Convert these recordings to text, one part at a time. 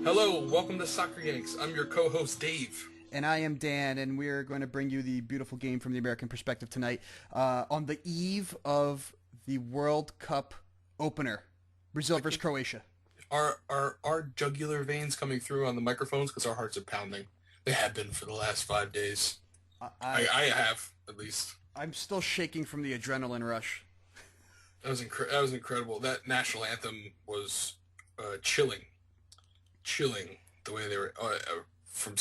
Hello, welcome to Soccer Yanks. I'm your co-host Dave. And I am Dan, and we're going to bring you the beautiful game from the American perspective tonight on the eve of the World Cup opener, Brazil versus Croatia. Our jugular veins coming through on the microphones because our hearts are pounding. They have been for the last 5 days. I have at least. I'm still shaking from the adrenaline rush. That was incredible. That national anthem was chilling, chilling. The way they were from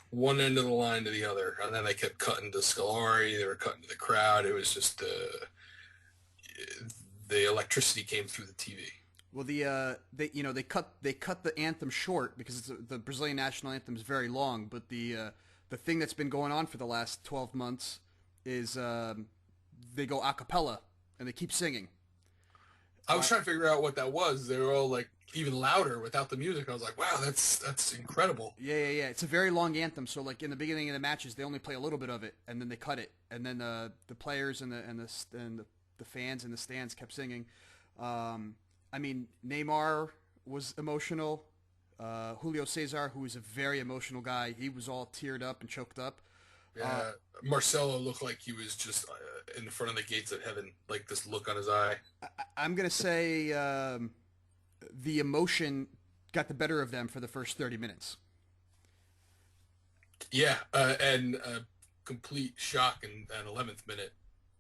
one end of the line to the other, and then they kept cutting to Scolari. They were cutting to the crowd. It was just the electricity came through the TV. Well, they cut the anthem short because the Brazilian national anthem is very long. But the thing that's been going on for the last 12 months is they go a cappella and they keep singing. I was trying to figure out what that was. They were all like even louder without the music. I was like, wow, that's incredible. Yeah. It's a very long anthem. So like in the beginning of the matches, they only play a little bit of it, and then they cut it, and then the players and the fans in the stands kept singing. I mean, Neymar was emotional. Julio Cesar, who is a very emotional guy, he was all teared up and choked up. Yeah, Marcelo looked like he was just in front of the gates of heaven, like this look on his eye. I'm gonna say the emotion got the better of them for the first 30 minutes. Yeah, and complete shock in that 11th minute.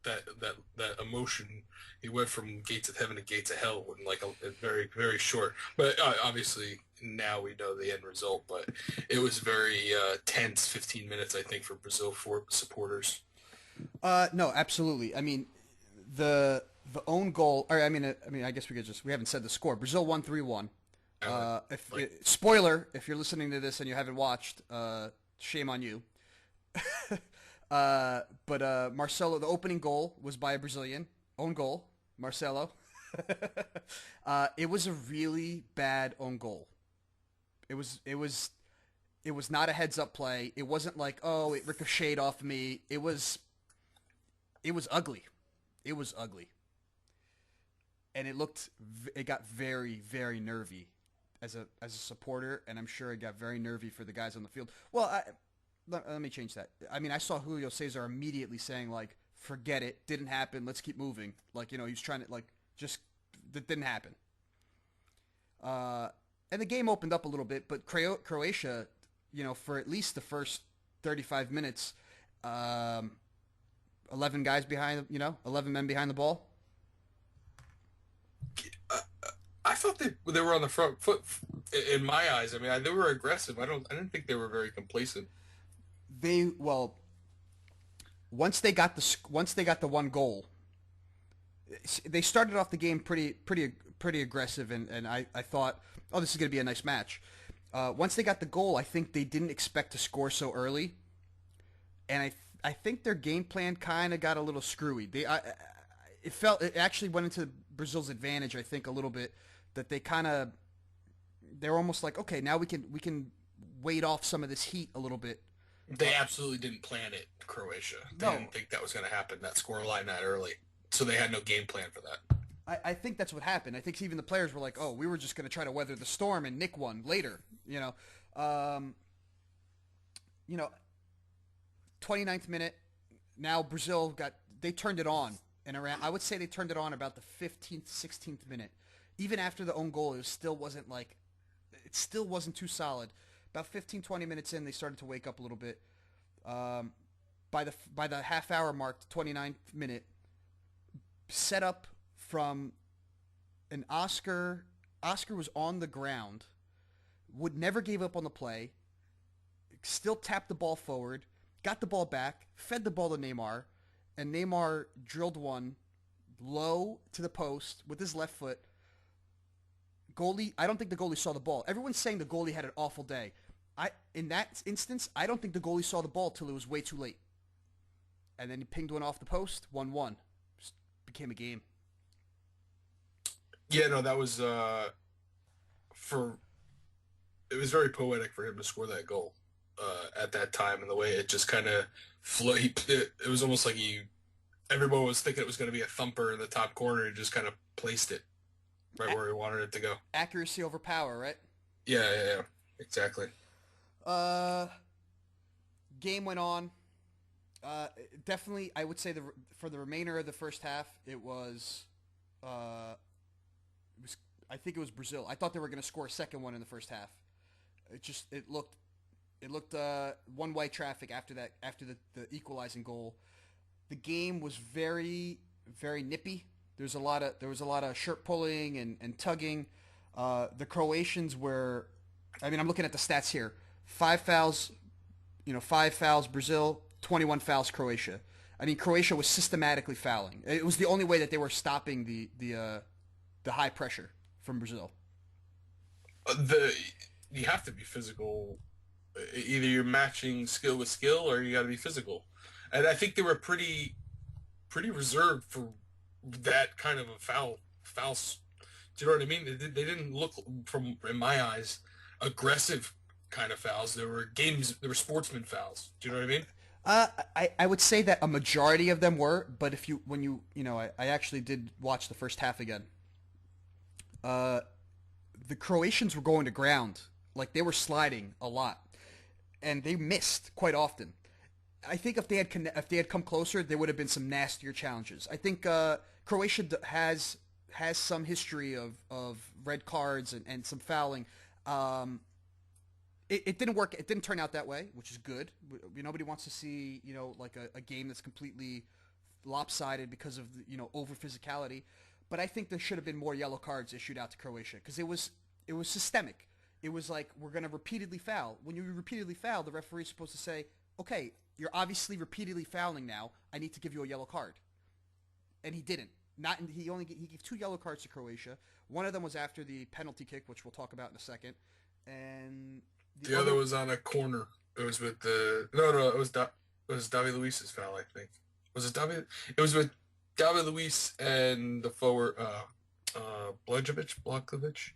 That emotion, he went from gates of heaven to gates of hell in like a very very short. But obviously now we know the end result. But it was very tense 15 minutes, I think, for Brazil for supporters. No, absolutely. I mean, the own goal. Or I guess we haven't said the score. Brazil won 3-1. If spoiler, if you're listening to this and you haven't watched, shame on you. But Marcelo, the opening goal was by a Brazilian. Own goal, Marcelo. It was a really bad own goal. It was not a heads up play. It wasn't like, oh, it ricocheted off me. It was ugly. It was ugly. And it got very, very nervy as a supporter, and I'm sure it got very nervy for the guys on the field. Well, let me change that. I mean, I saw Julio Cesar immediately saying, like, forget it, didn't happen, let's keep moving. Like, he was trying to, like, just, that didn't happen. And the game opened up a little bit, but Croatia, for at least the first 35 minutes, 11 guys behind, 11 men behind the ball. I thought they were on the front foot in my eyes. I mean, they were aggressive. I didn't think they were very complacent. Well, once they got the one goal, they started off the game pretty aggressive, and I thought, oh, this is going to be a nice match. Once they got the goal, I think they didn't expect to score so early, and I think their game plan kind of got a little screwy. It actually went into Brazil's advantage, I think, a little bit, that they're almost like, okay, now we can wait off some of this heat a little bit. They absolutely didn't plan it, Croatia. They No, didn't think that was going to happen, that score line that early. So they had no game plan for that. I think that's what happened. I think even the players were like, oh, we were just going to try to weather the storm and nick one later. Um, you know, 29th minute. Now Brazil they turned it on, and around, I would say they turned it on about the 15th, 16th minute. Even after the own goal, it still wasn't too solid. About 15, 20 minutes in, they started to wake up a little bit. By the half hour mark, the 29th minute, set up from an Oscar. Oscar was on the ground, would never gave up on the play, still tapped the ball forward, got the ball back, fed the ball to Neymar, and Neymar drilled one low to the post with his left foot. Goalie, I don't think the goalie saw the ball. Everyone's saying the goalie had an awful day. In that instance, I don't think the goalie saw the ball till it was way too late. And then he pinged one off the post, 1-1. Just became a game. Yeah, no, that was for. It was very poetic for him to score that goal at that time, and the way it just kind of flew. It was almost like everyone was thinking it was going to be a thumper in the top corner. He just kind of placed it right where he wanted it to go. Accuracy over power, right? Yeah, exactly. Uh, Game went on. Definitely, I would say for the remainder of the first half, uh, it was. I think it was Brazil. I thought they were going to score a second one in the first half. It looked one way traffic after that after the equalizing goal. The game was very very nippy. There was a lot of shirt pulling and tugging. The Croatians were. I mean, I'm looking at the stats here. 5 fouls. 5 fouls Brazil, 21 fouls Croatia. I mean, Croatia was systematically fouling. It was the only way that they were stopping the high pressure from Brazil. The You have to be physical. Either you're matching skill with skill, or you got to be physical. And I think they were pretty reserved for that kind of a foul. Do you know what I mean? They didn't look, from in my eyes, aggressive kind of fouls. There were sportsman fouls. Do you know what I mean? I would say that a majority of them were, but if you when you know I actually did watch the first half again. Uh, the Croatians were going to ground, like they were sliding a lot, and they missed quite often. I think if they had come closer, there would have been some nastier challenges. I think Croatia has some history of red cards and some fouling. Um, it didn't work. It didn't turn out that way, which is good. Nobody wants to see like a game that's completely lopsided because of over physicality. But I think there should have been more yellow cards issued out to Croatia because it was systemic. It was like we're going to repeatedly foul. When you repeatedly foul, the referee's supposed to say, "Okay, you're obviously repeatedly fouling now. I need to give you a yellow card." And he didn't. He gave 2 yellow cards to Croatia. One of them was after the penalty kick, which we'll talk about in a second, and the The other other. was on a corner. It was with the no. It was David Luiz's foul, I think. Was it David? It was with David Luiz and the forward Blankovic.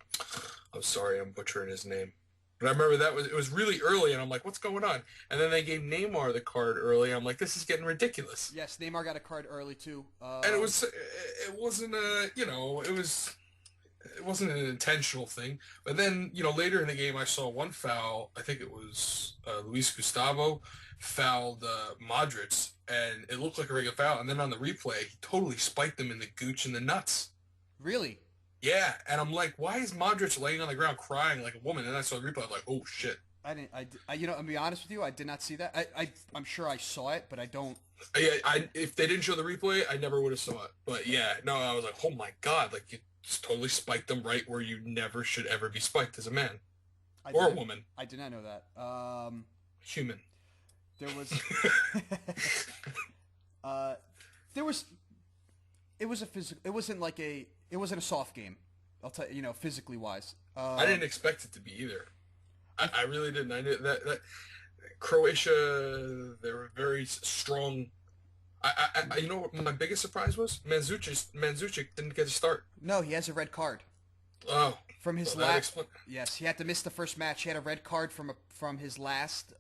I'm sorry, I'm butchering his name. But I remember it was really early, and I'm like, what's going on? And then they gave Neymar the card early. I'm like, this is getting ridiculous. Yes, Neymar got a card early too. And it wasn't it wasn't an intentional thing. But then, later in the game, I saw one foul. I think it was Luis Gustavo fouled Modric, and it looked like a regular foul. And then on the replay, he totally spiked him in the gooch and the nuts. Really? Yeah, and I'm like, why is Modric laying on the ground crying like a woman? And I saw the replay, I was like, oh shit. I didn't. I'll be honest with you. I did not see that. I'm sure I saw it, but I don't. Yeah, if they didn't show the replay, I never would have saw it. But yeah, no, I was like, oh my god, like you just totally spiked them right where you never should ever be spiked as a man or a woman, I did not know that. human. There was. uh, there was. It was a physical. It wasn't like a. It wasn't a soft game. I'll tell you. Physically wise. I didn't expect it to be either. I really didn't. I knew that Croatia, they were very strong. You know what my biggest surprise was? Mandzukic didn't get a start. No, he has a red card Oh, from his well, that last. explains. Yes, he had to miss the first match. He had a red card from his last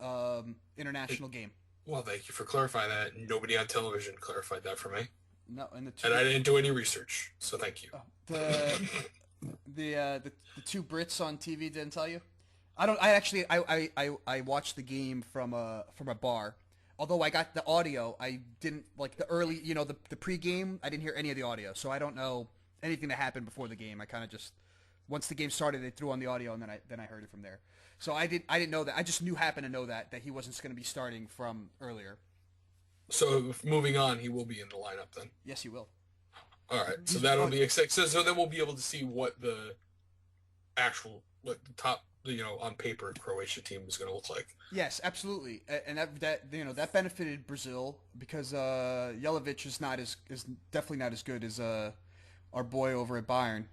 international game. Well, thank you for clarifying that. Nobody on television clarified that for me, No, and and I didn't do any research, so thank you. the the two Brits on TV didn't tell you. I don't. I actually. I watched the game from a bar. Although I got the audio, I didn't like the early. The pregame. I didn't hear any of the audio, so I don't know anything that happened before the game. I kind of just once the game started, they threw on the audio, and then I heard it from there. So I didn't know that. I just happened to know that he wasn't going to be starting from earlier. So moving on, he will be in the lineup then. Yes, he will. All right, so that'll be exciting. So then we'll be able to see what the top on paper Croatia team is going to look like. Yes, absolutely, and that benefited Brazil because Jelavic is definitely not as good as our boy over at Bayern.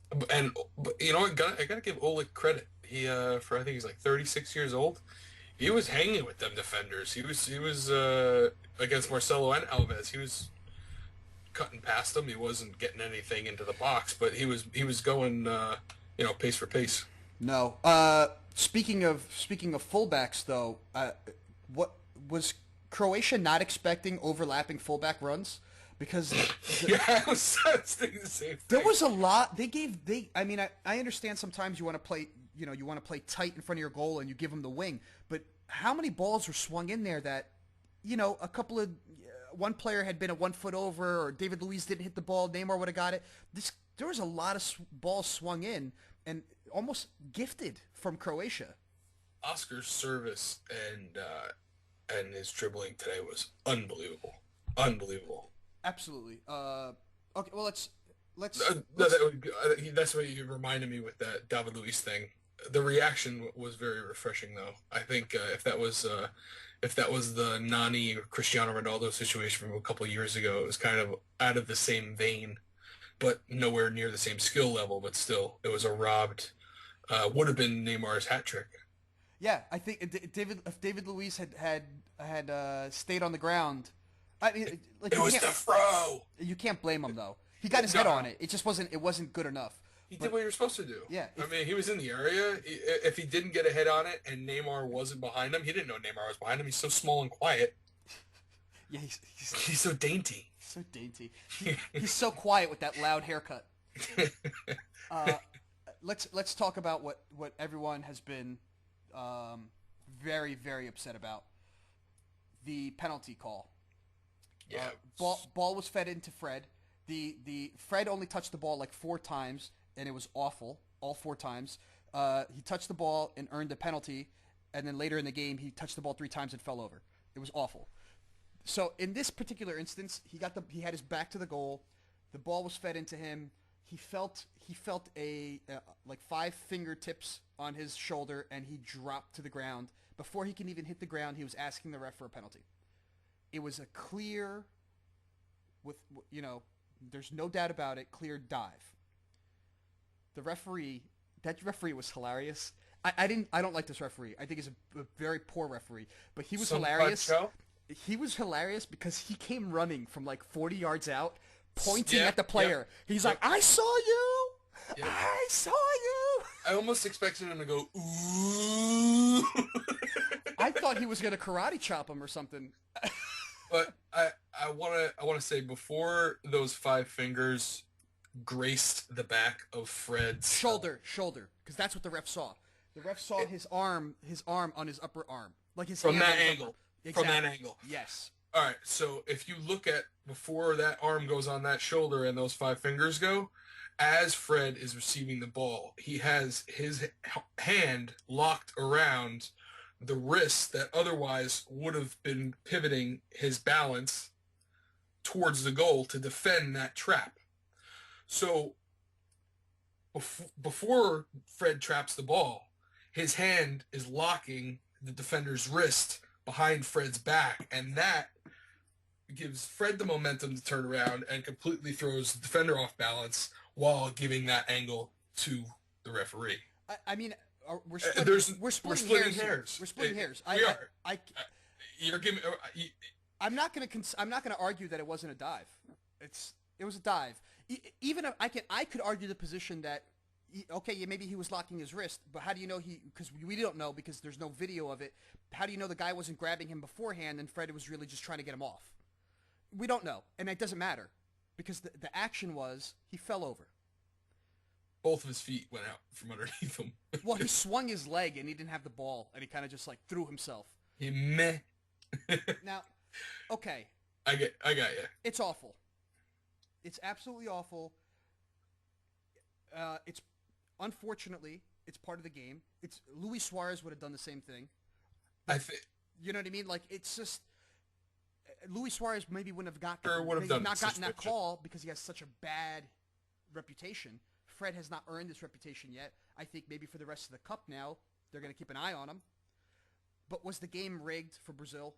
But you know what? I gotta give Oleg credit. He for I think he's like 36 years old. He was hanging with them defenders. He was against Marcelo and Alves. He was cutting past them. He wasn't getting anything into the box, but he was going pace for pace. No. Speaking of fullbacks, though, what was Croatia not expecting overlapping fullback runs? Because Yeah, I was thinking the same thing. there was a lot. I mean, I understand sometimes you want to play. you want to play tight in front of your goal and you give them the wing. But how many balls were swung in there that, a couple of one player had been a 1 foot over, or David Luiz didn't hit the ball, Neymar would have got it. There was a lot of balls swung in and almost gifted from Croatia. Oscar's service and his dribbling today was unbelievable. Unbelievable. Absolutely. Okay, well let's that's what you reminded me with that David Luiz thing. The reaction was very refreshing, though. I think if that was the Nani or Cristiano Ronaldo situation from a couple of years ago, it was kind of out of the same vein, but nowhere near the same skill level. But still, it was a robbed. Would have been Neymar's hat trick. Yeah, I think if David Luiz had stayed on the ground, I mean, like, it was the fro. You can't blame him though. He got his head on it. It just wasn't good enough. He did what he was supposed to do. Yeah. I mean, he was in the area. If he didn't get a head on it and Neymar wasn't behind him, he didn't know Neymar was behind him. He's so small and quiet. Yeah, he's so dainty. So dainty. He's so quiet with that loud haircut. Let's talk about what everyone has been very, very upset about. The penalty call. Yeah. Ball was fed into Fred. The Fred only touched the ball like 4 times, and it was awful all 4 times. He touched the ball and earned a penalty, and then later in the game he touched the ball 3 times and fell over. It was awful. So in this particular instance, he had his back to the goal. The ball was fed into him. He felt a like 5 fingertips on his shoulder, and he dropped to the ground. Before he can even hit the ground, he was asking the ref for a penalty. It was a clear, there's no doubt about it, clear dive. That referee was hilarious. I don't like this referee. I think he's a very poor referee, but he was hilarious. He was hilarious because he came running from like 40 yards out, pointing at the player. He's like, "I saw you! I saw you!" I almost expected him to go, "Ooh." I thought he was gonna karate chop him or something. But I wanna say, before those 5 fingers graced the back of Fred's shoulder, because that's what the ref saw. The ref saw his arm on his upper arm, like his from hand that on his angle. Exactly. From that angle. Yes. All right. So if you look at before that arm goes on that shoulder and those 5 fingers go, as Fred is receiving the ball, he has his hand locked around the wrist that otherwise would have been pivoting his balance towards the goal to defend that trap. So before Fred traps the ball, his hand is locking the defender's wrist behind Fred's back, and that gives Fred the momentum to turn around and completely throws the defender off balance while giving that angle to the referee. I mean, we're splitting hairs. We're splitting hairs. We are. You're giving. I'm not gonna argue that it wasn't a dive. It was a dive. Even if I could argue the position that, okay, maybe he was locking his wrist, but how do you know because we don't know, because there's no video of it. How do you know the guy wasn't grabbing him beforehand and Fred was really just trying to get him off? We don't know, and it doesn't matter, because the action was he fell over. Both of his feet went out from underneath him. Well, he swung his leg and he didn't have the ball, and he kind of just like threw himself. Meh. Now, okay. I got you. It's awful. It's absolutely awful. It's unfortunately it's part of the game. It's Luis Suarez would have done the same thing. You know what I mean? Like, it's just Luis Suarez maybe wouldn't have gotten that call because he has such a bad reputation. Fred has not earned this reputation yet. I think maybe for the rest of the cup now they're going to keep an eye on him. But was the game rigged for Brazil?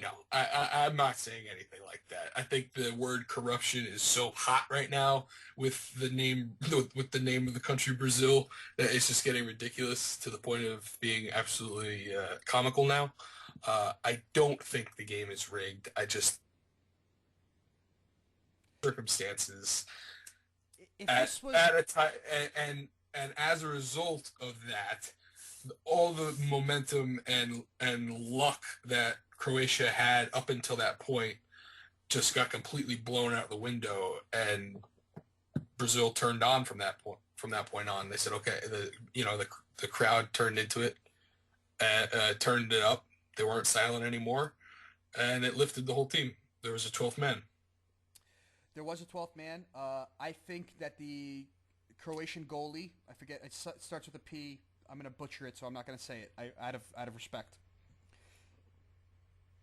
No, I'm not saying anything like that. I think the word corruption is so hot right now with the name of the country Brazil that it's just getting ridiculous to the point of being absolutely comical now. I don't think the game is rigged. I just circumstances at a time, and as a result of that, all the momentum and luck that Croatia had up until that point just got completely blown out the window, and Brazil turned on from that point. from that point on. They said, okay, the crowd turned into it, turned it up. They weren't silent anymore, and it lifted the whole team. There was a 12th man. There was a 12th man. I think that the Croatian goalie, I forget, it starts with a P. I'm going to butcher it, so I'm not going to say it out of respect.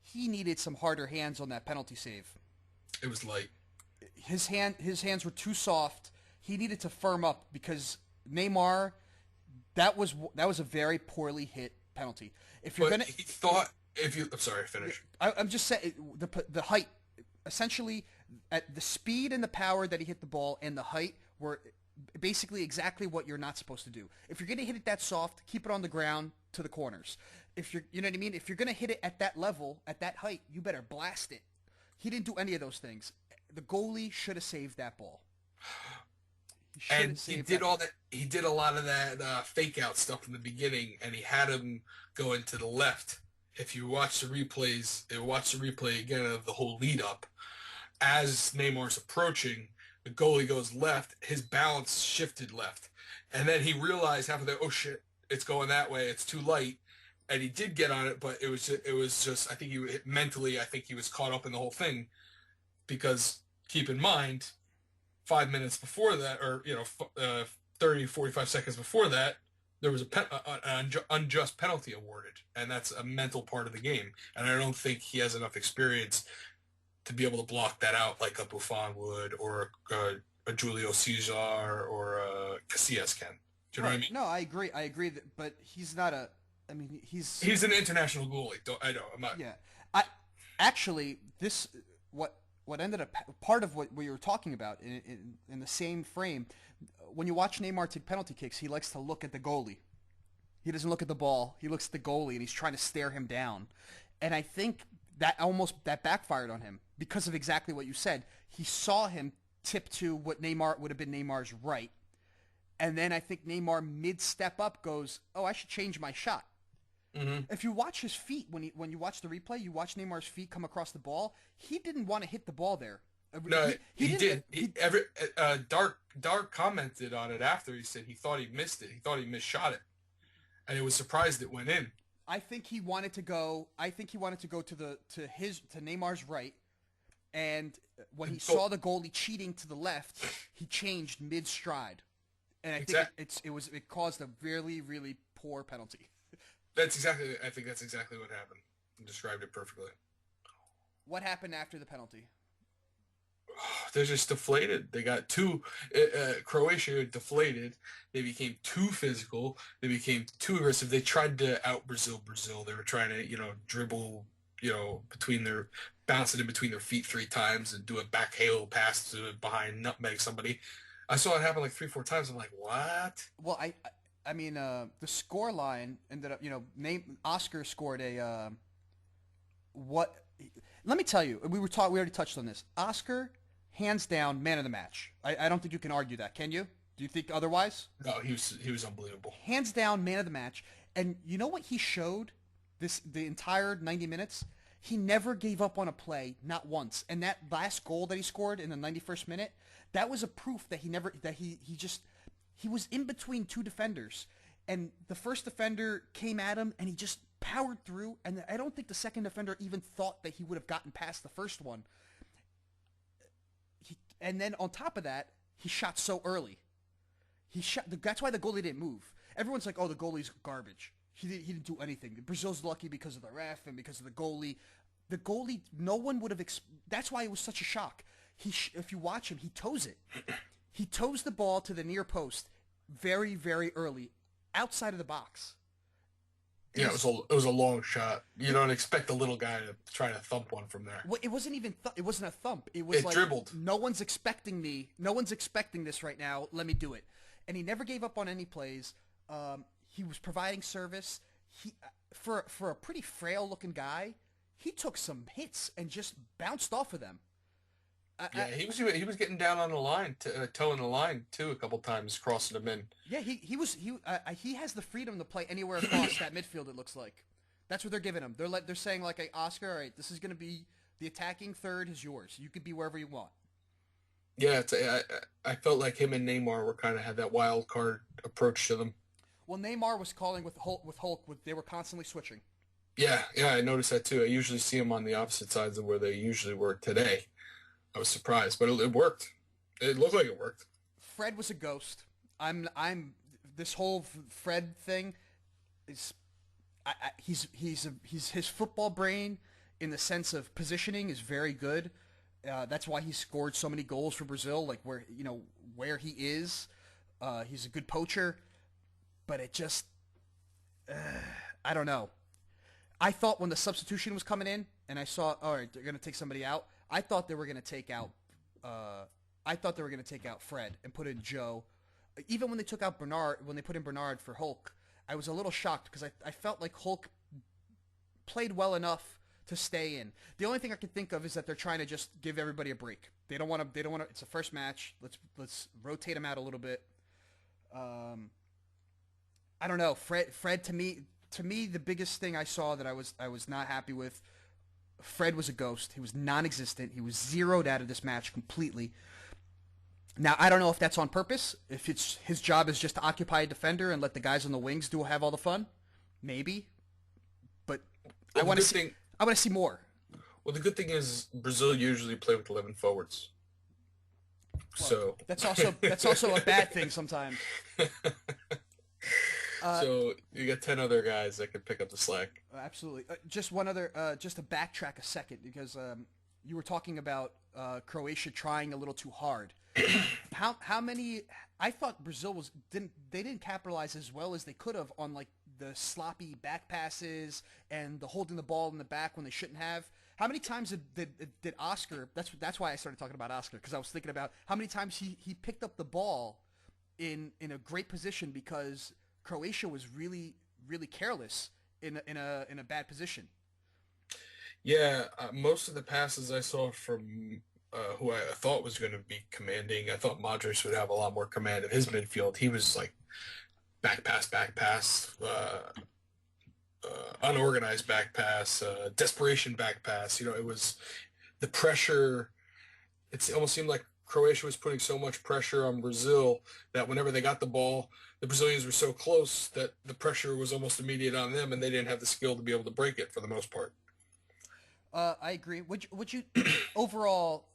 He needed some harder hands on that penalty save. It was light. His hands were too soft. He needed to firm up because Neymar, that was a very poorly hit penalty. If you're gonna, he thought if you, I'm sorry, finish. I'm just saying the height, essentially, at the speed and the power that he hit the ball and the height were basically exactly what you're not supposed to do. If you're gonna hit it that soft, keep it on the ground to the corners. If you know what I mean. If you're gonna hit it at that level, at that height, you better blast it. He didn't do any of those things. The goalie should have saved that ball. He did all that. He did a lot of that fake out stuff in the beginning, and he had him going to the left. If you watch the replay again of the whole lead up, as Neymar's approaching, the goalie goes left. His balance shifted left, and then he realized half of the, oh shit, it's going that way. It's too light, and he did get on it, but it was just I think I think he was caught up in the whole thing, because keep in mind, 5 minutes before that, or 30, 45 seconds before that, there was an unjust penalty awarded, and that's a mental part of the game. And I don't think he has enough experience to be able to block that out like a Buffon would, or a Julio Cesar, or a Casillas can. Do you know what I mean? No, I agree but he's not a. I mean, he's an international goalie. I know. I'm not. Yeah, what ended up part of what we were talking about in the same frame. When you watch Neymar take penalty kicks, he likes to look at the goalie. He doesn't look at the ball. He looks at the goalie, and he's trying to stare him down. And I think that backfired on him because of exactly what you said. He saw him tip to what Neymar would have been Neymar's right, and then I think Neymar mid-step up goes, "Oh, I should change my shot." Mm-hmm. If you watch his feet, when you watch the replay, you watch Neymar's feet come across the ball. He didn't want to hit the ball there. No, he did. Dark commented on it after. He said he thought he missed it. He thought he misshot it, and he was surprised it went in. I think he wanted to go. To Neymar's right, and when he saw the goalie cheating to the left, he changed mid stride, and I think it caused a really, really poor penalty. I think that's exactly what happened. You described it perfectly. What happened after the penalty? They're just deflated. They got Croatia deflated. They became too physical. They became too aggressive. They tried to out Brazil. They were trying to, dribble, bounce it in between their feet 3 times and do a back halo pass to behind nutmeg somebody. I saw it happen like 3-4 times. I'm like, what? Well, I mean, the score line ended up, Oscar scored a, let me tell you, we already touched on this. Oscar, hands down, man of the match. I don't think you can argue that, can you? Do you think otherwise? No, he was unbelievable. Hands down, man of the match. And you know what he showed the entire 90 minutes? He never gave up on a play, not once. And that last goal that he scored in the 91st minute, that was a proof that he was in between 2 defenders, and the first defender came at him, and he just powered through, and I don't think the second defender even thought that he would have gotten past the first one. And then on top of that, he shot so early. That's why the goalie didn't move. Everyone's like, oh, the goalie's garbage. He didn't do anything. Brazil's lucky because of the ref and because of the goalie. The goalie, no one would have... That's why it was such a shock. If you watch him, he toes it. He toes the ball to the near post very, very early, outside of the box. It was a long shot. You don't expect the little guy to try to thump one from there. Well, it wasn't even. It wasn't a thump. It was dribbled. No one's expecting me. No one's expecting this right now. Let me do it. And he never gave up on any plays. He was providing service. For a pretty frail looking guy, he took some hits and just bounced off of them. He was getting down on the line, toeing the line too a couple times, crossing them in. Yeah, he has the freedom to play anywhere across that midfield. It looks like that's what they're giving him. They're saying like, Oscar, all right, this is going to be the attacking third is yours. You could be wherever you want. Yeah, I felt like him and Neymar were kind of had that wild card approach to them. Well, Neymar was calling with Hulk. They were constantly switching. Yeah, yeah, I noticed that too. I usually see them on the opposite sides of where they usually were today. I was surprised, but it worked. It looked like it worked. Fred was a ghost. I'm this whole Fred thing is he's his football brain in the sense of positioning is very good. That's why he scored so many goals for Brazil. Like where he is, he's a good poacher. But it just I don't know. I thought when the substitution was coming in and I saw all right they're gonna take somebody out. I thought they were gonna take out. I thought they were gonna take out Fred and put in Joe. Even when they took out Bernard, when they put in Bernard for Hulk, I was a little shocked because I felt like Hulk played well enough to stay in. The only thing I can think of is that they're trying to just give everybody a break. They don't want to. They don't want to. It's a first match. Let's rotate them out a little bit. I don't know. Fred to me the biggest thing I saw that I was not happy with. Fred was a ghost. He was non-existent. He was zeroed out of this match completely. Now I don't know if that's on purpose. If it's his job is just to occupy a defender and let the guys on the wings do have all the fun, maybe. But I Well, the want to good see. thing, I want to see more. well, the good thing is Brazil usually play with 11 forwards. Well, So, that's also a bad thing sometimes. Uh, so you got 10 other guys that could pick up the slack. Absolutely. Just one other. Just to backtrack a second because you were talking about Croatia trying a little too hard. How many? I thought Brazil didn't capitalize as well as they could have on like the sloppy back passes and the holding the ball in the back when they shouldn't have. How many times did Oscar? That's why I started talking about Oscar because I was thinking about how many times he picked up the ball in a great position because Croatia was really really careless in a bad position. Yeah, most of the passes I saw from who I thought was going to be commanding, I thought Modric would have a lot more command of his midfield. He was like back pass, unorganized back pass, desperation back pass. It was the pressure. It almost seemed like Croatia was putting so much pressure on Brazil that whenever they got the ball, the Brazilians were so close that the pressure was almost immediate on them, and they didn't have the skill to be able to break it for the most part. I agree. Would you overall?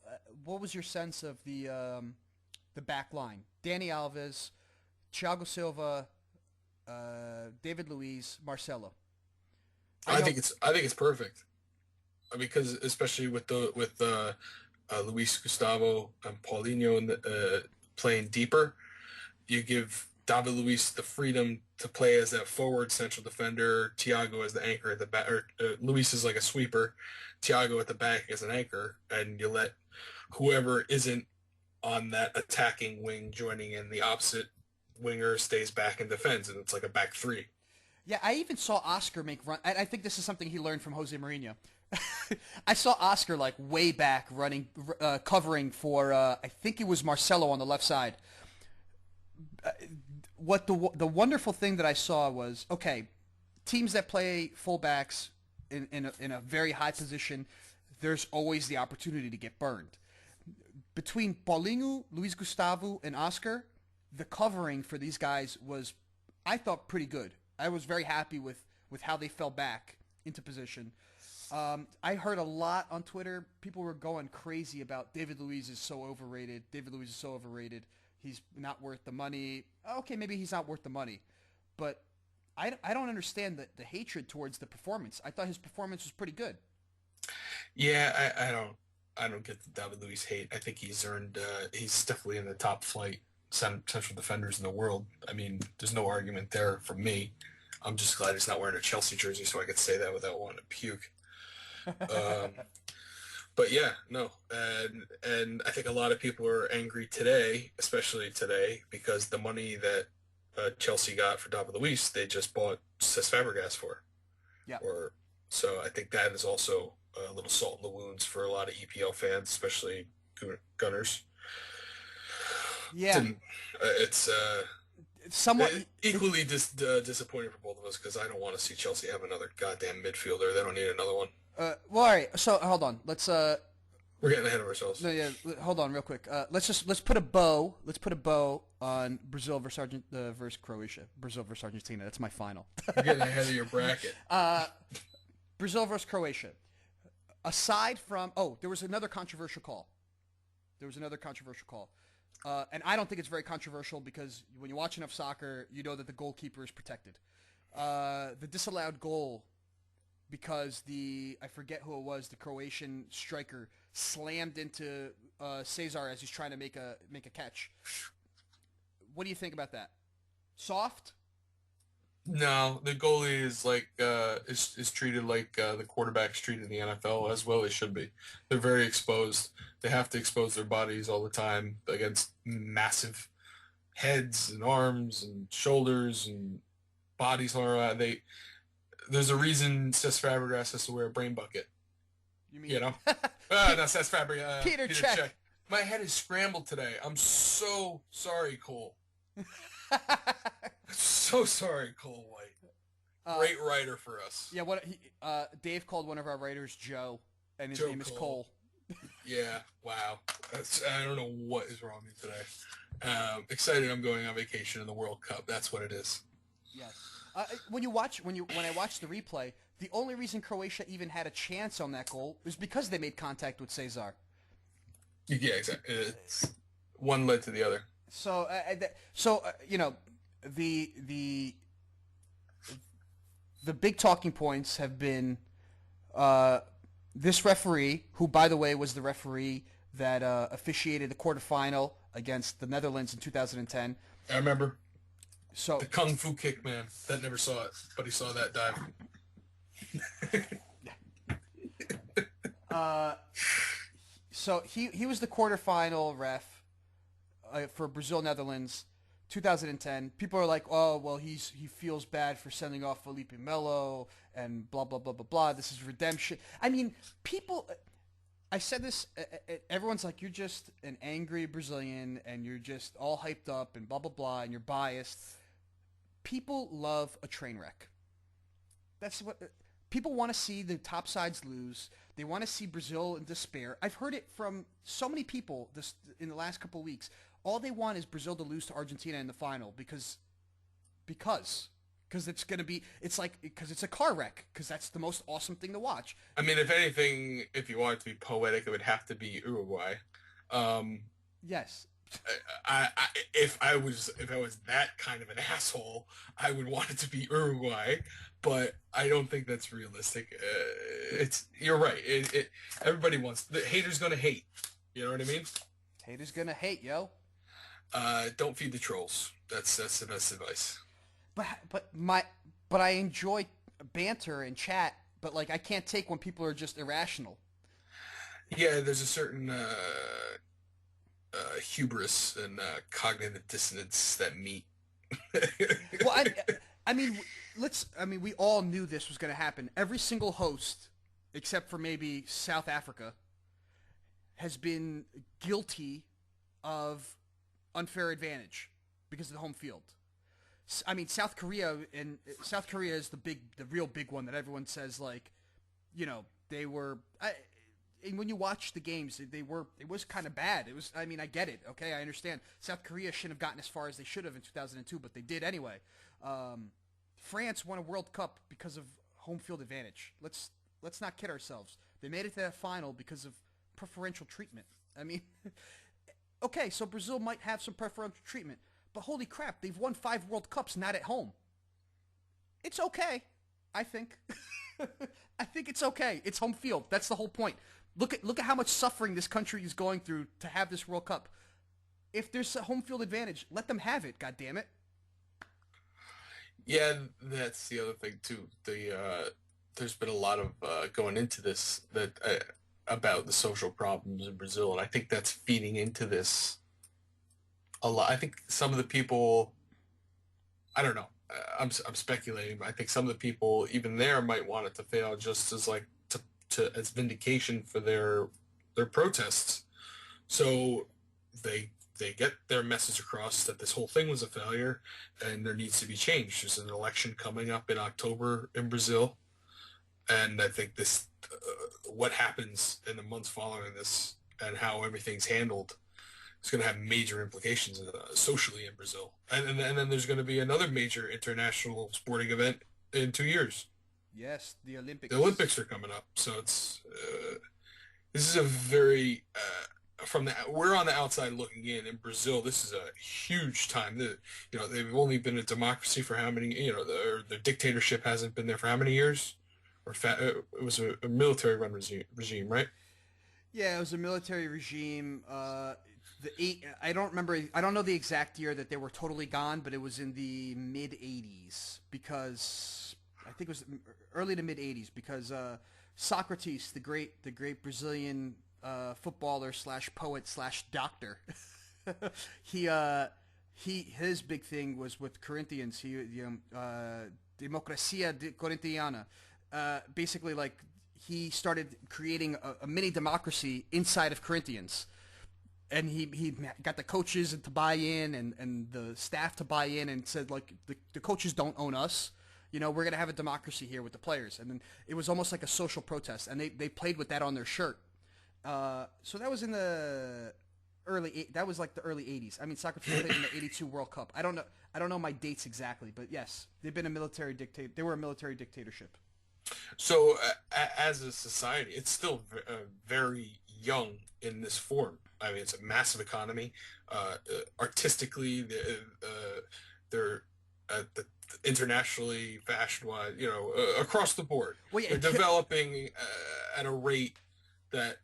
What was your sense of the back line? Danny Alves, Thiago Silva, David Luiz, Marcelo. I know. I think it's perfect because especially with Luis Gustavo and Paulinho playing deeper, you give David Luiz the freedom to play as that forward central defender, Thiago as the anchor at the back, or Luis is like a sweeper, Thiago at the back as an anchor, and you let whoever isn't on that attacking wing joining in the opposite winger stays back and defends, and it's like a back three. Yeah, I even saw Oscar make run. I think this is something he learned from Jose Mourinho. I saw Oscar like way back running, covering for I think it was Marcelo on the left side. What the wonderful thing that I saw was okay, teams that play fullbacks in a very high position, there's always the opportunity to get burned. Between Paulinho, Luis Gustavo, and Oscar, the covering for these guys was, I thought, pretty good. I was very happy with how they fell back into position. I heard a lot on Twitter. People were going crazy about David Luiz is so overrated. David Luiz is so overrated. He's not worth the money. Okay, maybe he's not worth the money. But I don't understand the hatred towards the performance. I thought his performance was pretty good. Yeah, I don't get the David Luiz hate. I think he's earned he's definitely in the top flight central defenders in the world. I mean, there's no argument there from me. I'm just glad he's not wearing a Chelsea jersey so I could say that without wanting to puke. Um, but yeah, no, and I think a lot of people are angry today, especially today, because the money that Chelsea got for David Luiz, they just bought Cesc Fabregas for. Yeah. Or so I think that is also a little salt in the wounds for a lot of EPL fans, especially Gunners. Yeah. Didn't, it's Somewhat. equally disappointing for both of us because I don't want to see Chelsea have another goddamn midfielder. They don't need another one. Well, all right. So hold on. Let's We're getting ahead of ourselves. No, yeah. Hold on, real quick. Let's put a bow. Let's put a bow on Brazil versus Croatia. Brazil versus Argentina. That's my final. You're getting ahead of your bracket. Brazil versus Croatia. Aside from, there was another controversial call. And I don't think it's very controversial because when you watch enough soccer, you know that the goalkeeper is protected. The disallowed goal because I forget who it was, the Croatian striker slammed into Cesar as he's trying to make a catch. What do you think about that? Soft? No, the goalie is like is treated like the quarterback's treated in the NFL, as well they should be. They're very exposed. They have to expose their bodies all the time against massive heads and arms and shoulders and bodies all around. There's a reason Cesc Fabregas has to wear a brain bucket. You mean? You know? No, Cesc Fabregas. Peter Cech. My head is scrambled today. I'm so sorry, Cole. So sorry, Cole White. Great writer for us. Yeah, Dave called one of our writers Joe, and his name is Cole. Yeah, wow. I don't know what is wrong with me today. Excited I'm going on vacation in the World Cup. That's what it is. Yes. When I watched the replay, the only reason Croatia even had a chance on that goal was because they made contact with Cesar. Yeah, exactly. It's one led to the other. So, the big talking points have been this referee, who, by the way, was the referee that officiated the quarterfinal against the Netherlands in 2010. I remember. So the kung fu kick man that never saw it, but he saw that dive. So he was the quarterfinal ref for Brazil Netherlands 2010. People are like, oh well, he feels bad for sending off Felipe Melo and blah blah blah blah blah. This is redemption. I mean, people. I said this. Everyone's like, you're just an angry Brazilian and you're just all hyped up and blah blah blah and you're biased. People love a train wreck. That's what people want to see. The top sides lose. They want to see Brazil in despair. I've heard it from so many people in the last couple of weeks. All they want is Brazil to lose to Argentina in the final because it's going to be, because it's a car wreck, because that's the most awesome thing to watch. I mean, if anything, if you want it to be poetic, it would have to be Uruguay. Yes. If I was that kind of an asshole, I would want it to be Uruguay, but I don't think that's realistic. You're right. Everybody wants, the hater's gonna hate. You know what I mean? Hater's gonna hate, yo. Don't feed the trolls. That's the best advice. But I enjoy banter and chat, but like I can't take when people are just irrational. Yeah, there's a certain hubris and cognitive dissonance that meet. Well, I mean, we all knew this was going to happen. Every single host, except for maybe South Africa, has been guilty of unfair advantage because of the home field. I mean, South Korea is the real big one that everyone says, like, you know, they were. And when you watch the games, it was kind of bad. It was. I mean, I get it. Okay, I understand. South Korea shouldn't have gotten as far as they should have in 2002, but they did anyway. France won a World Cup because of home field advantage. Let's not kid ourselves. They made it to that final because of preferential treatment. I mean, okay, so Brazil might have some preferential treatment, but holy crap, they've won 5 World Cups not at home. It's okay, I think. I think it's okay. It's home field. That's the whole point. Look at how much suffering this country is going through to have this World Cup. If there's a home field advantage, let them have it. God damn it. Yeah, that's the other thing too. There's been a lot of going into this about the social problems in Brazil, and I think that's feeding into this a lot. I think some of the people, I don't know. I'm speculating, but I think some of the people even there might want it to fail just as like as vindication for their protests. So they get their message across that this whole thing was a failure and there needs to be change. There's an election coming up in October in Brazil, and I think this what happens in the months following this and how everything's handled is going to have major implications socially in Brazil. And then there's going to be another major international sporting event in 2 years. Yes, the The Olympics. Olympics are coming up, so it's this is a very from the we're on the outside looking in Brazil. This is a huge time. They've only been a democracy for how many? The dictatorship hasn't been there for how many years? It was a military run regime, right? Yeah, it was a military regime. I don't remember. I don't know the exact year that they were totally gone, but it was in the mid '80s because I think it was early to mid '80s because Socrates, the great Brazilian footballer slash poet slash doctor, he his big thing was with Corinthians. Democracia Corintiana, basically like he started creating a mini democracy inside of Corinthians, and he got the coaches to buy in and the staff to buy in and said like the coaches don't own us. We're gonna have a democracy here with the players, and then it was almost like a social protest, and they played with that on their shirt. So that was in the that was like the early '80s. I mean, Socrates played in the '82 World Cup. I don't know my dates exactly, but yes, they've been a military dictate. They were a military dictatorship. So, as a society, it's still very young in this form. I mean, it's a massive economy. Artistically, they're internationally, fashion-wise, across the board. Well, yeah, They're developing at a rate that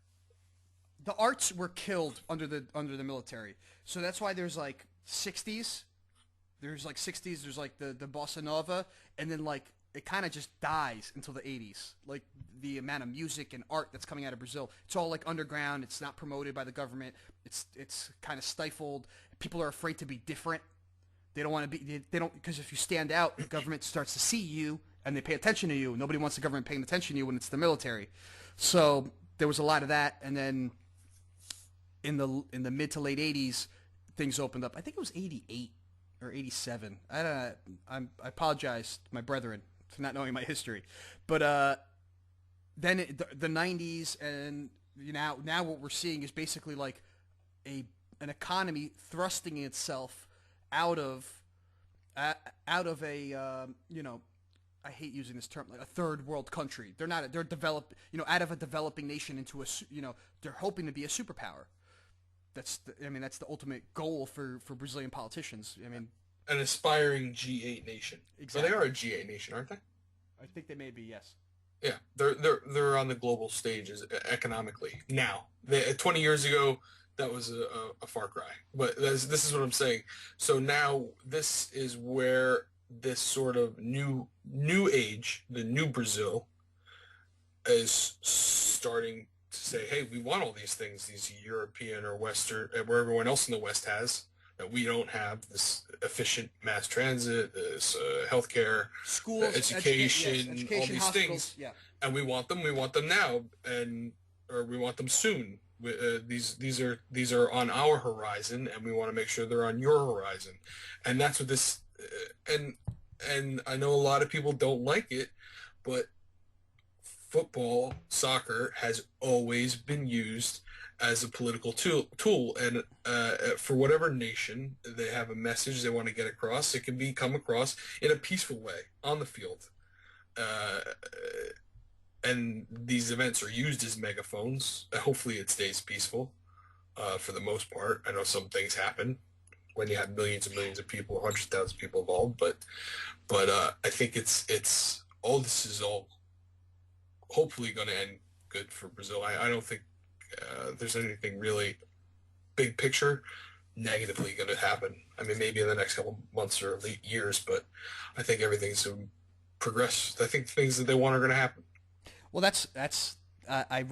the arts were killed under the military. So that's why there's like 60s. There's like 60s. There's like the bossa nova, and then like it kind of just dies until the 80s. Like the amount of music and art that's coming out of Brazil, it's all like underground. It's not promoted by the government. It's kind of stifled. People are afraid to be different. They don't want to be. They don't because if you stand out, the government starts to see you and they pay attention to you. Nobody wants the government paying attention to you when it's the military. So there was a lot of that, and then in the mid to late '80s, things opened up. I think it was '88 or '87. I don't know. I apologize to my brethren for not knowing my history, but then the '90s and now what we're seeing is basically like an economy thrusting itself out of out of a I hate using this term, like a third world country. They're developed, out of a developing nation into they're hoping to be a superpower. That's the ultimate goal for Brazilian politicians. I mean, an aspiring G8 nation. So exactly. they are a G8 nation, aren't they? I think they may be, yes. Yeah, they're on the global stages economically now. 20 years ago, that was a far cry. But this is what I'm saying. So now this is where this sort of new age, the new Brazil, is starting to say, hey, we want all these things, these European or Western, where everyone else in the West has, that we don't have this efficient mass transit, this healthcare, Schools, education, yes, all education, these hospitals, things, yeah. and we want them. We want them now, or we want them soon. These are on our horizon, and we want to make sure they're on your horizon, and that's what this. And I know a lot of people don't like it, but football, soccer has always been used as a political tool, and for whatever nation they have a message they want to get across, it can be come across in a peaceful way on the field. Uh, and these events are used as megaphones. Hopefully, it stays peaceful for the most part. I know some things happen when you have millions and millions of people, 100,000 people involved, but I think it's all this is all hopefully going to end good for Brazil. I don't think there's anything really big picture negatively going to happen. I mean, maybe in the next couple months or years, but I think everything's going to progress. I think things that they want are going to happen. Well, that's. I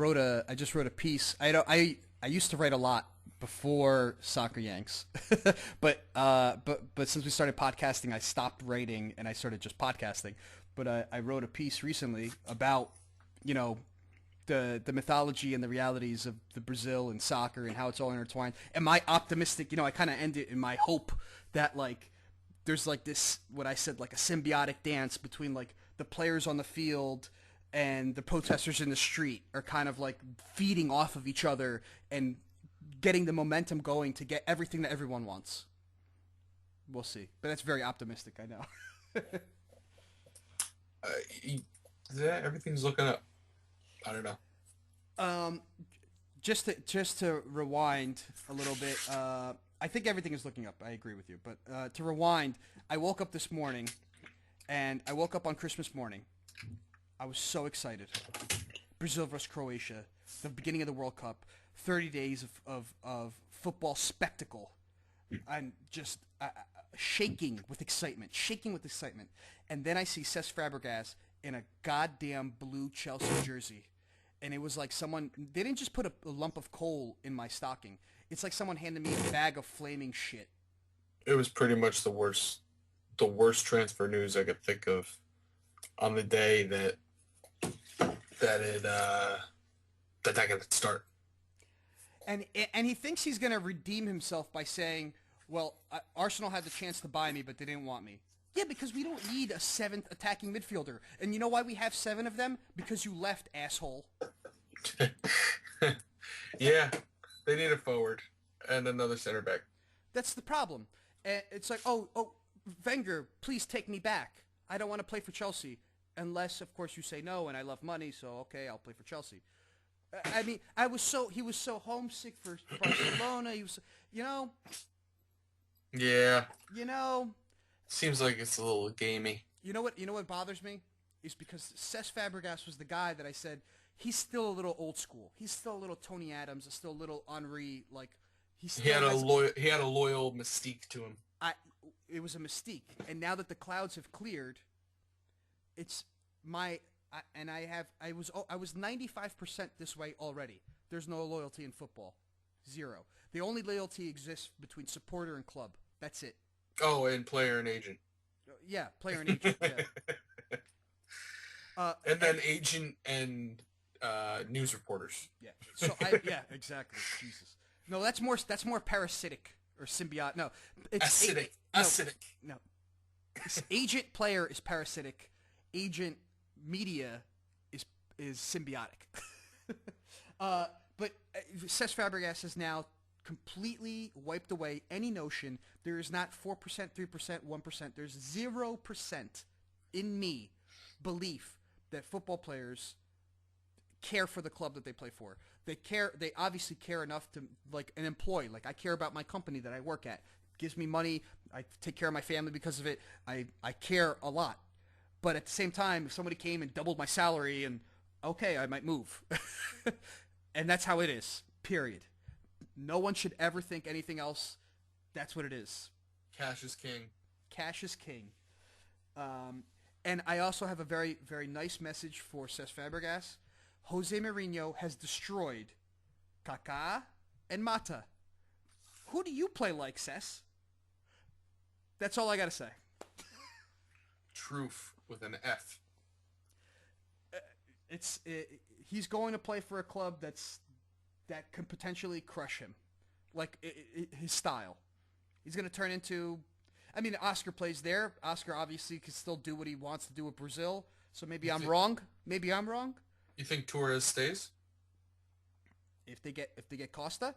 just wrote a piece. I used to write a lot before Soccer Yanks, but since we started podcasting, I stopped writing and I started just podcasting. But I wrote a piece recently about you know the mythology and the realities of the Brazil and soccer and how it's all intertwined. And my optimistic, I kind of end it in my hope that like there's like this what I said like a symbiotic dance between like the players on the field and the protesters in the street are kind of like feeding off of each other and getting the momentum going to get everything that everyone wants. We'll see, but that's very optimistic, I know. Uh, yeah, everything's looking up. I don't know. um, just to rewind a little bit, I think everything is looking up. I agree with you, but to rewind, I woke up this morning, and I woke up on Christmas morning. I was so excited. Brazil versus Croatia, the beginning of the World Cup, 30 days of football spectacle. I'm just shaking with excitement, shaking with excitement. And then I see Cesc Fabregas in a goddamn blue Chelsea jersey. And it was like someone, they didn't just put a lump of coal in my stocking. It's like someone handed me a bag of flaming shit. It was pretty much the worst transfer news I could think of on the day that could start. And he thinks he's going to redeem himself by saying, well, Arsenal had the chance to buy me, but they didn't want me. Yeah, because we don't need a seventh attacking midfielder. And you know why we have 7 of them? Because you left, asshole. Yeah, they need a forward and another center back. That's the problem. And it's like, oh, Wenger, please take me back. I don't want to play for Chelsea. Unless, of course, you say no, and I love money, so okay, I'll play for Chelsea. I mean, he was so homesick for Barcelona. He was, you know, Yeah, you know, seems like it's a little gamey. you know what bothers me is because Cesc Fabregas was the guy that I said he's still a little old school. He's still a little Tony Adams, still a little Henry. Like He had a loyal mystique to him. It was a mystique, and now that the clouds have cleared, it's my I was 95% this way already. There's no loyalty in football, 0. The only loyalty exists between supporter and club. That's it. Oh, and player and agent. Yeah, player and agent. Yeah. And then agent and news reporters. Yeah. So yeah, exactly. Jesus. No, that's more parasitic or symbiotic. No, it's Acidic. No, Acidic. no. Agent player is parasitic. Agent media is symbiotic. But Cesc Fabregas has now completely wiped away any notion. There is not 4%, 3%, 1%. There's 0% in me belief that football players care for the club that they play for. They obviously care enough to, like an employee. Like, I care about my company that I work at. It gives me money. I take care of my family because of it. I care a lot. But at the same time, if somebody came and doubled my salary, and okay, I might move. And that's how it is, period. No one should ever think anything else. That's what it is. Cash is king. Cash is king. And I also have a very, very nice message for Cesc Fabregas. Jose Mourinho has destroyed Kaká and Mata. Who do you play like, Cesc? That's all I got to say. Truth with an F. He's going to play for a club that can potentially crush him, like his style. He's going to turn into. I mean, Oscar plays there. Oscar obviously can still do what he wants to do with Brazil. So maybe I'm wrong. Maybe I'm wrong. You think Torres stays? If they get Costa,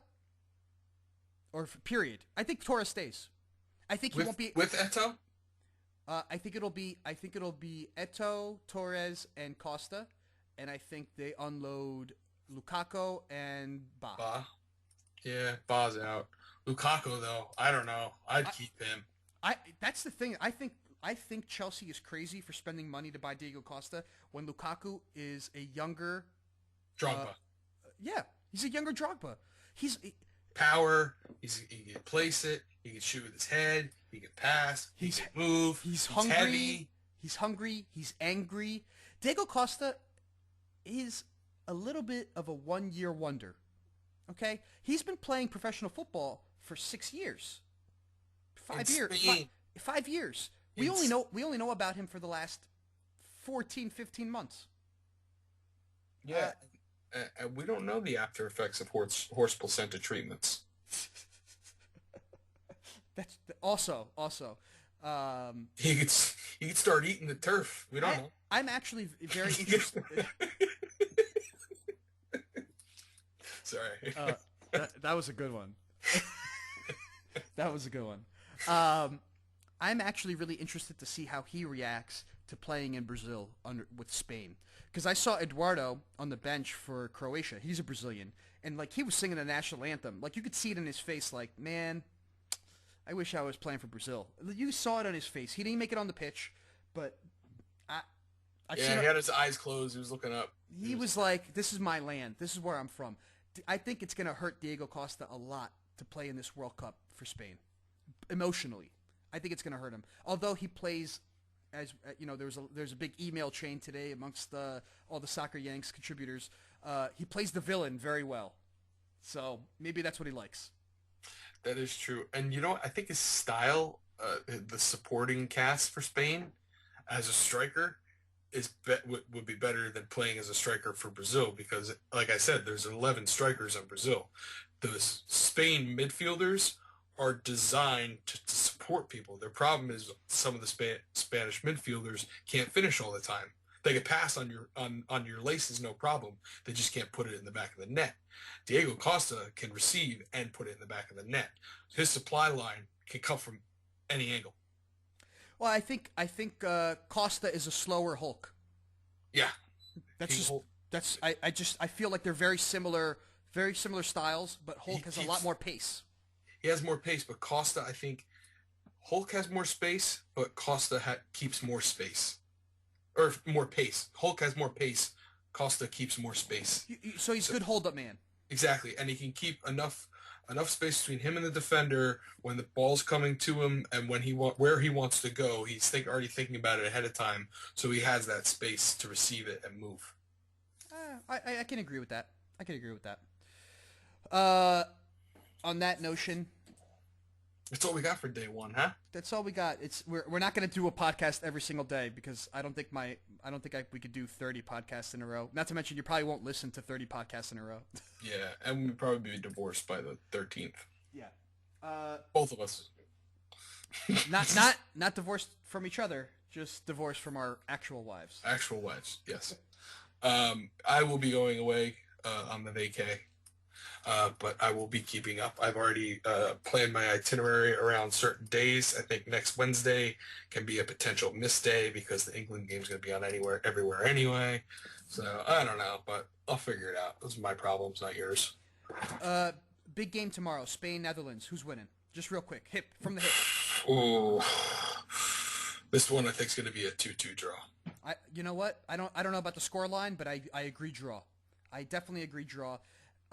or period. I think Torres stays. I think he won't be with Eto'o. I think it'll be Eto'o, Torres, and Costa, and I think they unload Lukaku and Ba. Yeah, Ba's out. Lukaku though, I don't know. I'd keep him. That's the thing. I think Chelsea is crazy for spending money to buy Diego Costa when Lukaku is a younger Drogba. Yeah, he's a younger Drogba. He's power. He can place it. He can shoot with his head. He can pass. He can move. He's hungry. Heavy. He's hungry. He's angry. Diego Costa is a little bit of a one-year wonder. Okay, he's been playing professional football for 6 years. 5 years. 5 years. We only know about him for the last 14, 15 months. Yeah. We don't know the after effects of horse placenta treatments. That's also. He could start eating the turf. We don't know. I'm actually very interested. Sorry. That was a good one. That was a good one. I'm actually really interested to see how he reacts to playing in Brazil with Spain. Because I saw Eduardo on the bench for Croatia. He's a Brazilian. And, like, he was singing the national anthem. Like, you could see it in his face, like, man, I wish I was playing for Brazil. You saw it on his face. He didn't make it on the pitch, but I've Yeah, seen he had his eyes closed. He was looking up. he was like, this is my land. This is where I'm from. I think it's going to hurt Diego Costa a lot to play in this World Cup for Spain. Emotionally. I think it's going to hurt him. Although he plays, as you know, there's a big email chain today amongst all the Soccer Yanks contributors. He plays the villain very well. So maybe that's what he likes. That is true. And you know what? I think his style, the supporting cast for Spain as a striker would be better than playing as a striker for Brazil because, like I said, there's 11 strikers on Brazil. Those Spain midfielders are designed to support people. Their problem is some of the Spanish midfielders can't finish all the time. They can pass on your laces, no problem. They just can't put it in the back of the net. Diego Costa can receive and put it in the back of the net. His supply line can come from any angle. Well, I think Costa is a slower Hulk. Yeah, I feel like they're very similar styles, but Hulk has a lot more pace. He has more pace, but Costa, I think, Hulk has more space, but Costa keeps more space. Or more pace. Hulk has more pace. Costa keeps more space. So he's a good hold-up man. Exactly, and he can keep enough space between him and the defender when the ball's coming to him and when where he wants to go. He's already thinking about it ahead of time, so he has that space to receive it and move. I can agree with that. On that notion, that's all we got for day one, huh? That's all we got. We're not going to do a podcast every single day because I don't think we could do 30 podcasts in a row. Not to mention you probably won't listen to 30 podcasts in a row. Yeah, and we'd probably be divorced by the 13th. Yeah. Both of us. not divorced from each other, just divorced from our actual wives. Actual wives, yes. I will be going away on the vacay. But I will be keeping up. I've already planned my itinerary around certain days. I think next Wednesday can be a potential miss day because the England game's going to be on everywhere anyway. So I don't know, but I'll figure it out. Those are my problems, not yours. Big game tomorrow. Spain, Netherlands. Who's winning? Just real quick. Hip from the hip. Oh, this one I think is going to be a 2-2 draw. You know what? I don't know about the score line, but I agree draw. I definitely agree draw.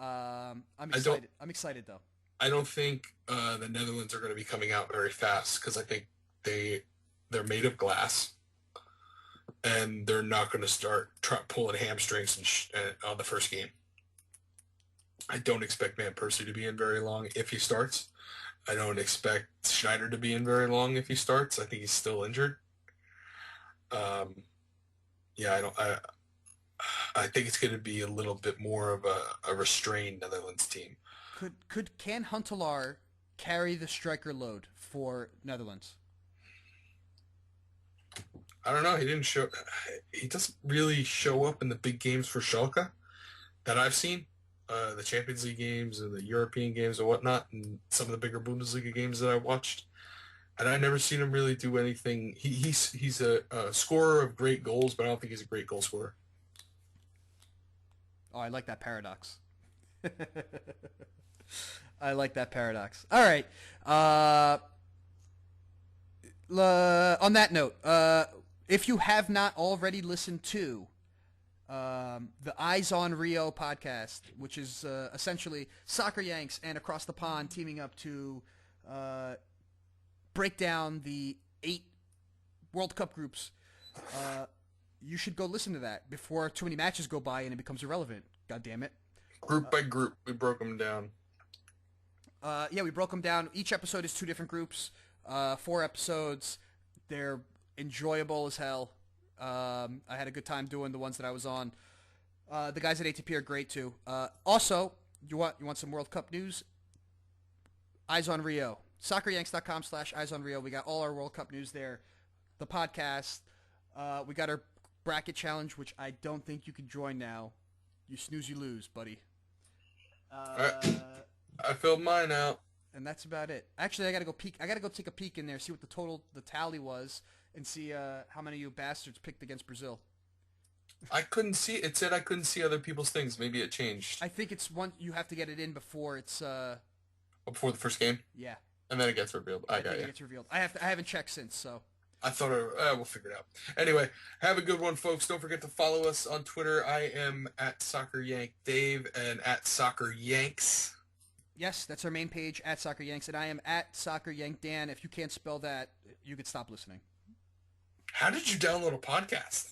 I'm excited. I'm excited though. I don't think the Netherlands are going to be coming out very fast because I think they're made of glass, and they're not going to start pulling hamstrings on the first game. I don't expect Van Persie to be in very long if he starts. I don't expect Schneider to be in very long if he starts. I think he's still injured. Yeah, I think it's going to be a little bit more of a restrained Netherlands team. Can Huntelaar carry the striker load for Netherlands? I don't know. He doesn't really show up in the big games for Schalke that I've seen. The Champions League games and the European games and whatnot, and some of the bigger Bundesliga games that I watched. And I've never seen him really do anything. He's a scorer of great goals, but I don't think he's a great goal scorer. Oh, I like that paradox. I like that paradox. All right. On that note, if you have not already listened to the Eyes on Rio podcast, which is essentially Soccer Yanks and Across the Pond teaming up to break down the 8 World Cup groups, you should go listen to that before too many matches go by and it becomes irrelevant. God damn it. Group by group, we broke them down. Yeah, we broke them down. Each episode is 2 different groups, 4 episodes. They're enjoyable as hell. I had a good time doing the ones that I was on. The guys at ATP are great too. Also, you want some World Cup news? Eyes on Rio. socceryanks.com/eyesonrio. We got all our World Cup news there. The podcast. We got our bracket challenge, which I don't think you can join now. You snooze, you lose, buddy. I filled mine out. And that's about it. Actually, I gotta go peek. I gotta go take a peek in there, see what the tally was, and see how many of you bastards picked against Brazil. I couldn't see. It said I couldn't see other people's things. Maybe it changed. I think it's one you have to get it in before it's. Before the first game, Yeah. and then it gets revealed. I got think you. it gets revealed. I haven't checked since, so. I thought we'll figure it out. Anyway, have a good one, folks. Don't forget to follow us on Twitter. I am at SoccerYankDave and at SoccerYanks. Yes, that's our main page at SoccerYanks, and I am at SoccerYankDan. If you can't spell that, you could stop listening. How did you download a podcast?